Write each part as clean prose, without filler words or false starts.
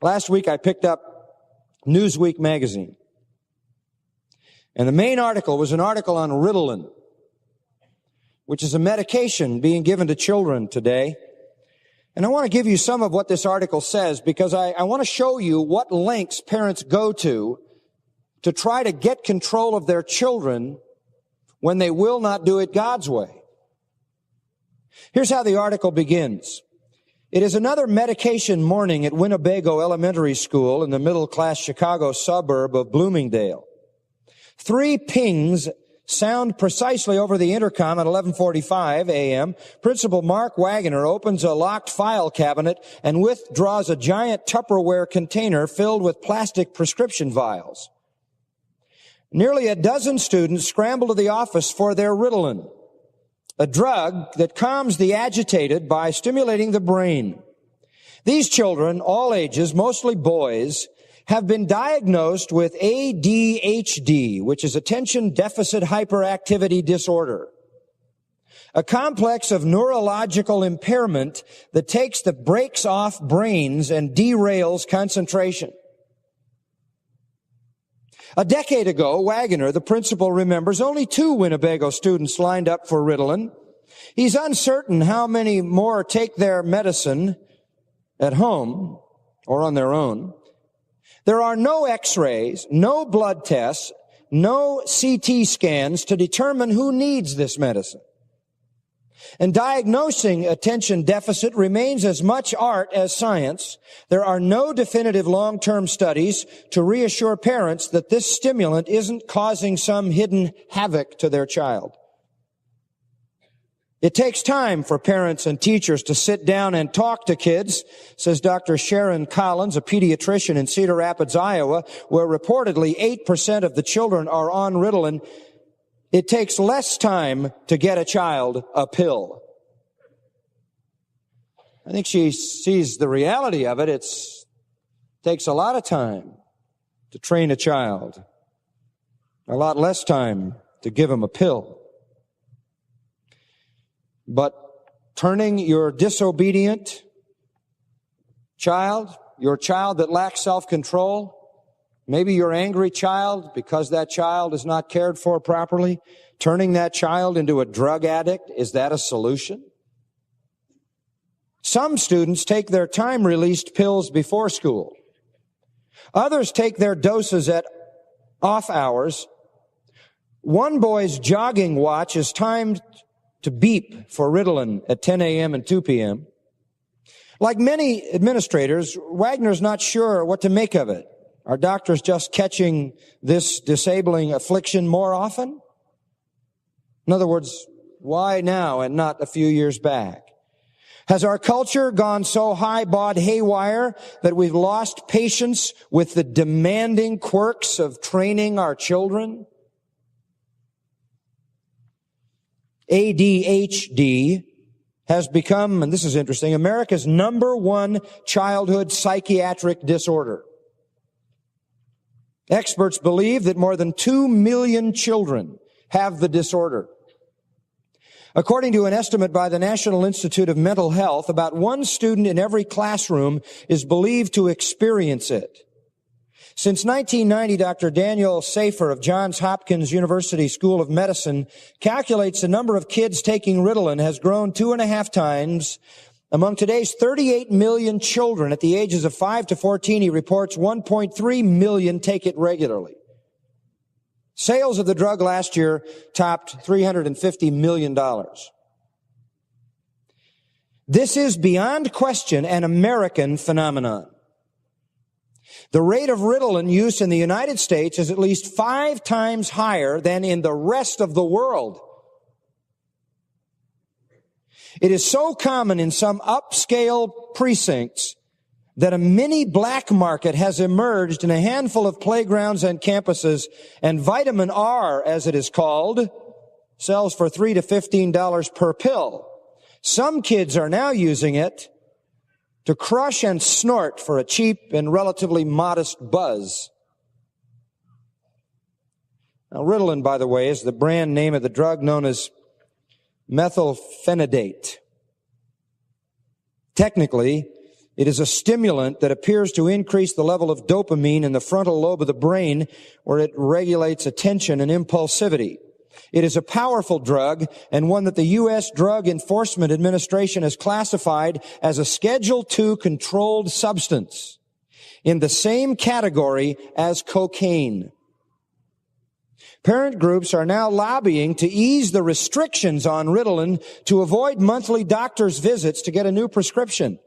Last week I picked up Newsweek magazine, and the main article was an article on Ritalin, which is a medication being given to children today. And I want to give you some of what this article says, because I want to show you what lengths parents go to try to get control of their children when they will not do it God's way. Here's how the article begins. It is another medication morning at Winnebago Elementary School in the middle-class Chicago suburb of Bloomingdale. 3 pings sound precisely over the intercom at 11:45 a.m. Principal Mark Wagoner opens a locked file cabinet and withdraws a giant Tupperware container filled with plastic prescription vials. Nearly a dozen students scramble to the office for their Ritalin, a drug that calms the agitated by stimulating the brain. These children, all ages, mostly boys, have been diagnosed with ADHD, which is attention deficit hyperactivity disorder, a complex of neurological impairment that takes the brakes off brains and derails concentration. A decade ago, Wagoner, the principal, remembers only 2 Winnebago students lined up for Ritalin. He's uncertain how many more take their medicine at home or on their own. There are no x-rays, no blood tests, no CT scans to determine who needs this medicine. And diagnosing attention deficit remains as much art as science. There are no definitive long-term studies to reassure parents that this stimulant isn't causing some hidden havoc to their child. It takes time for parents and teachers to sit down and talk to kids, says Dr. Sharon Collins, a pediatrician in Cedar Rapids, Iowa, where reportedly 8% of the children are on Ritalin. It takes less time to get a child a pill. I think she sees the reality of it. It takes a lot of time to train a child, a lot less time to give him a pill. But turning your disobedient child, your child that lacks self-control, maybe your angry child because that child is not cared for properly, turning that child into a drug addict, is that a solution? Some students take their time-released pills before school. Others take their doses at off hours. One boy's jogging watch is timed to beep for Ritalin at 10 a.m. and 2 p.m. Like many administrators, Wagner's not sure what to make of it. Are doctors just catching this disabling affliction more often? In other words, why now and not a few years back? Has our culture gone so highball haywire that we've lost patience with the demanding quirks of training our children? ADHD has become, and this is interesting, America's #1 childhood psychiatric disorder. Experts believe that more than 2 million children have the disorder. According to an estimate by the National Institute of Mental Health, about 1 student in every classroom is believed to experience it. Since 1990, Dr. Daniel Safer of Johns Hopkins University School of Medicine calculates the number of kids taking Ritalin has grown 2.5 times. Among today's 38 million children at the ages of 5 to 14, he reports 1.3 million take it regularly. Sales of the drug last year topped $350 million. This is beyond question an American phenomenon. The rate of Ritalin use in the United States is at least 5 times higher than in the rest of the world. It is so common in some upscale precincts that a mini black market has emerged in a handful of playgrounds and campuses, and vitamin R, as it is called, sells for $3 to $15 per pill. Some kids are now using it to crush and snort for a cheap and relatively modest buzz. Now, Ritalin, by the way, is the brand name of the drug known as methylphenidate. Technically, It is a stimulant that appears to increase the level of dopamine in the frontal lobe of the brain, where it regulates attention and impulsivity. It is a powerful drug, and one that the U.S. Drug Enforcement Administration has classified as a Schedule II controlled substance in the same category as cocaine. Parent groups are now lobbying to ease the restrictions on Ritalin to avoid monthly doctor's visits to get a new prescription.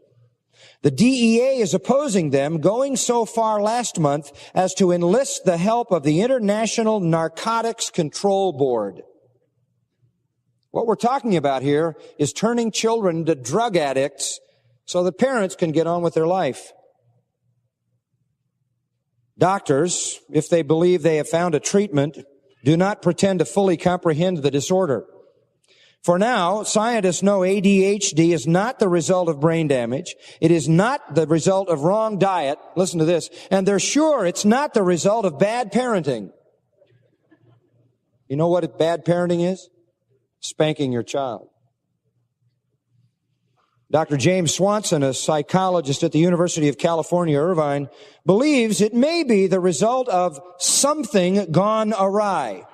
The DEA is opposing them, going so far last month as to enlist the help of the International Narcotics Control Board. What we're talking about here is turning children into drug addicts so that parents can get on with their life. Doctors, if they believe they have found a treatment, do not pretend to fully comprehend the disorder. For now, scientists know ADHD is not the result of brain damage. It is not the result of wrong diet. Listen to this. And they're sure it's not the result of bad parenting. You know what bad parenting is? Spanking your child. Dr. James Swanson, a psychologist at the University of California, Irvine, believes it may be the result of something gone awry.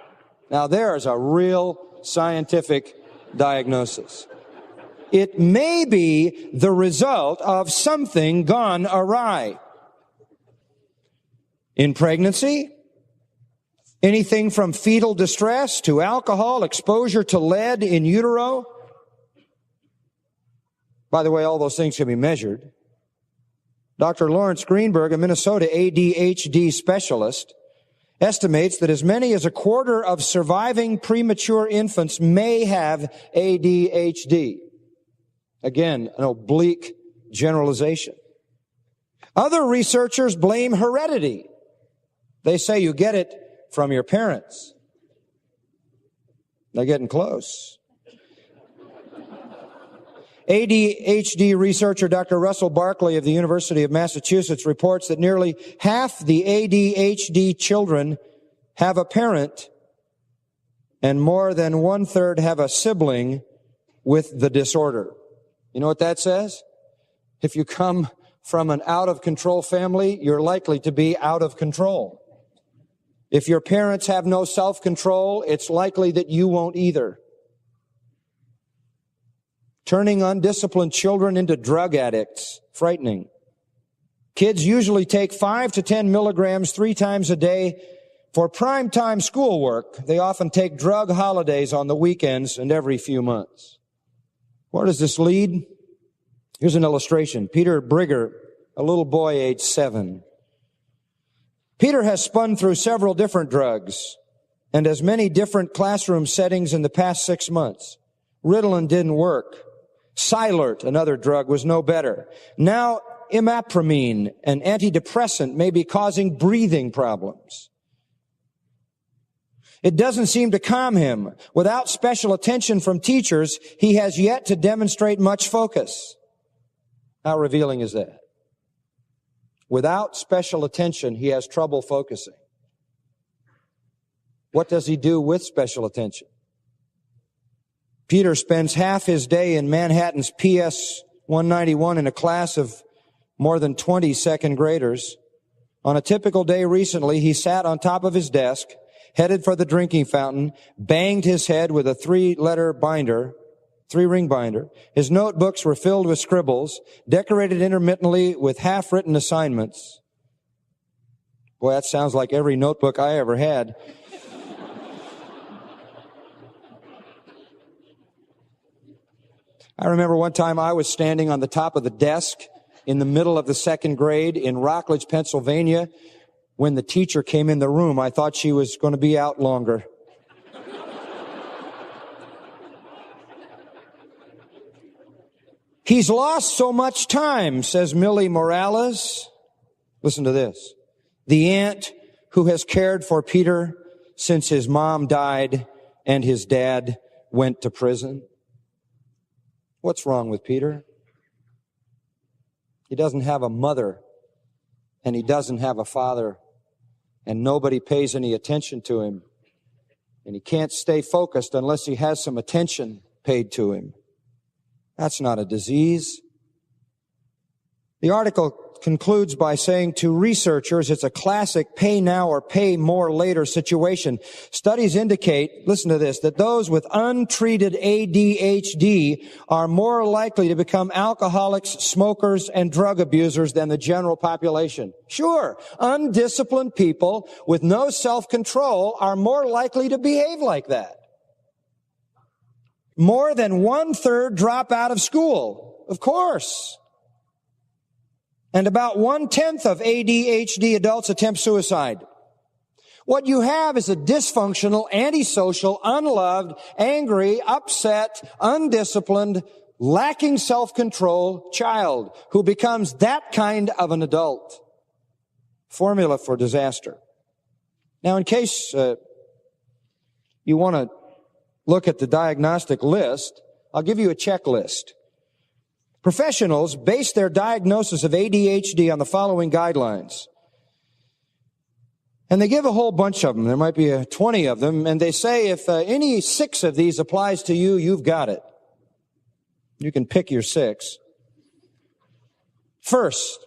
Now there's a real scientific diagnosis. It may be the result of something gone awry. In pregnancy, anything from fetal distress to alcohol, exposure to lead in utero. By the way, all those things can be measured. Dr. Lawrence Greenberg, a Minnesota ADHD specialist, estimates that as many as a quarter of surviving premature infants may have ADHD. Again, an oblique generalization. Other researchers blame heredity. They say you get it from your parents. They're getting close. ADHD researcher Dr. Russell Barkley of the University of Massachusetts reports that nearly half the ADHD children have a parent, and more than 1/3 have a sibling with the disorder. You know what that says? If you come from an out-of-control family, you're likely to be out of control. If your parents have no self-control, it's likely that you won't either. Turning undisciplined children into drug addicts. Frightening. Kids usually take 5 to 10 milligrams 3 times a day for primetime schoolwork. They often take drug holidays on the weekends and every few months. Where does this lead? Here's an illustration. Peter Brigger, a little boy age 7. Peter has spun through several different drugs and has many different classroom settings in the past 6 months. Ritalin didn't work. Cylert, another drug, was no better. Now, imipramine, an antidepressant, may be causing breathing problems. It doesn't seem to calm him. Without special attention from teachers, he has yet to demonstrate much focus. How revealing is that? Without special attention, he has trouble focusing. What does he do with special attention? Peter spends half his day in Manhattan's PS 191 in a class of more than 20 second graders. On a typical day recently, he sat on top of his desk, headed for the drinking fountain, banged his head with a 3-ring binder. His notebooks were filled with scribbles, decorated intermittently with half-written assignments. Boy, that sounds like every notebook I ever had. I remember one time I was standing on the top of the desk in the middle of the second grade in Rockledge, Pennsylvania. When the teacher came in the room, I thought she was going to be out longer. He's lost so much time, says Millie Morales. Listen to this. The aunt who has cared for Peter since his mom died and his dad went to prison. What's wrong with Peter? He doesn't have a mother, and he doesn't have a father, and nobody pays any attention to him, and he can't stay focused unless he has some attention paid to him. That's not a disease. The article concludes by saying to researchers, it's a classic pay now or pay more later situation. Studies indicate, listen to this, that those with untreated ADHD are more likely to become alcoholics, smokers, and drug abusers than the general population. Sure, undisciplined people with no self-control are more likely to behave like that. More than 1/3 drop out of school, of course. And about 1/10 of ADHD adults attempt suicide. What you have is a dysfunctional, antisocial, unloved, angry, upset, undisciplined, lacking self-control child who becomes that kind of an adult. Formula for disaster. Now, in case you want to look at the diagnostic list, I'll give you a checklist. Professionals base their diagnosis of ADHD on the following guidelines. And they give a whole bunch of them. There might be 20 of them. And they say if any 6 of these applies to you, you've got it. You can pick your 6. First,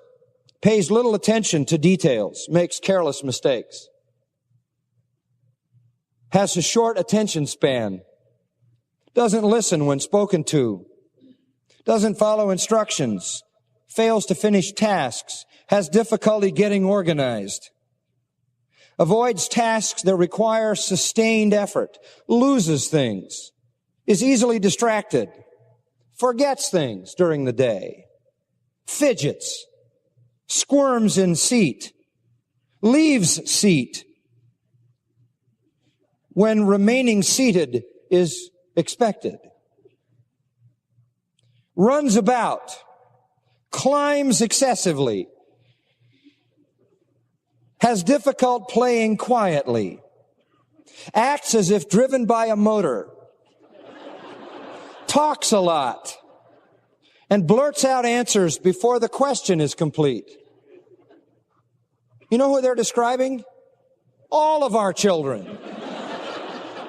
pays little attention to details, makes careless mistakes. Has a short attention span. Doesn't listen when spoken to. Doesn't follow instructions, fails to finish tasks, has difficulty getting organized, avoids tasks that require sustained effort, loses things, is easily distracted, forgets things during the day, fidgets, squirms in seat, leaves seat when remaining seated is expected. Runs about, climbs excessively, has difficult playing quietly, acts as if driven by a motor, talks a lot, and blurts out answers before the question is complete. You know who they're describing? All of our children.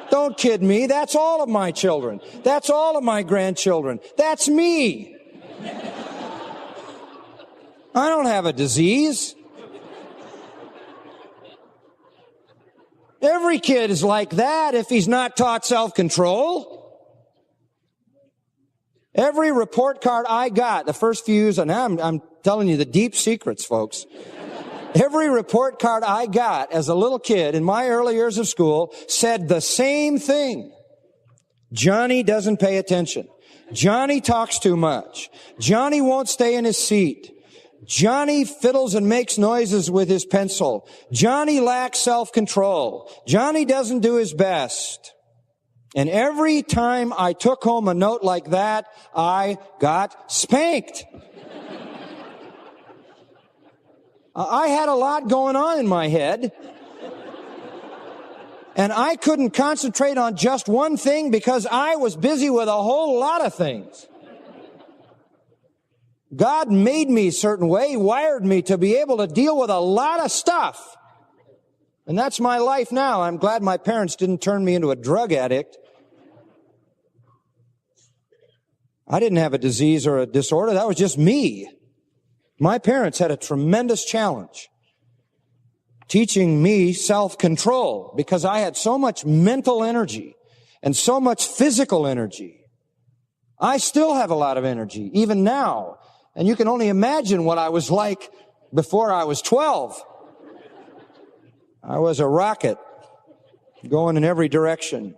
Don't kid me. That's all of my children. That's all of my grandchildren. That's me. I don't have a disease. Every kid is like that if he's not taught self-control. Every report card I got, the first few years, and now I'm telling you the deep secrets, folks. Every report card I got as a little kid in my early years of school said the same thing. Johnny doesn't pay attention. Johnny talks too much. Johnny won't stay in his seat. Johnny fiddles and makes noises with his pencil. Johnny lacks self-control. Johnny doesn't do his best. And every time I took home a note like that, I got spanked. I had a lot going on in my head, and I couldn't concentrate on just one thing because I was busy with a whole lot of things. God made me a certain way, He wired me to be able to deal with a lot of stuff. And that's my life now. I'm glad my parents didn't turn me into a drug addict. I didn't have a disease or a disorder. That was just me. My parents had a tremendous challenge teaching me self-control because I had so much mental energy and so much physical energy. I still have a lot of energy, even now. And you can only imagine what I was like before I was 12. I was a rocket going in every direction.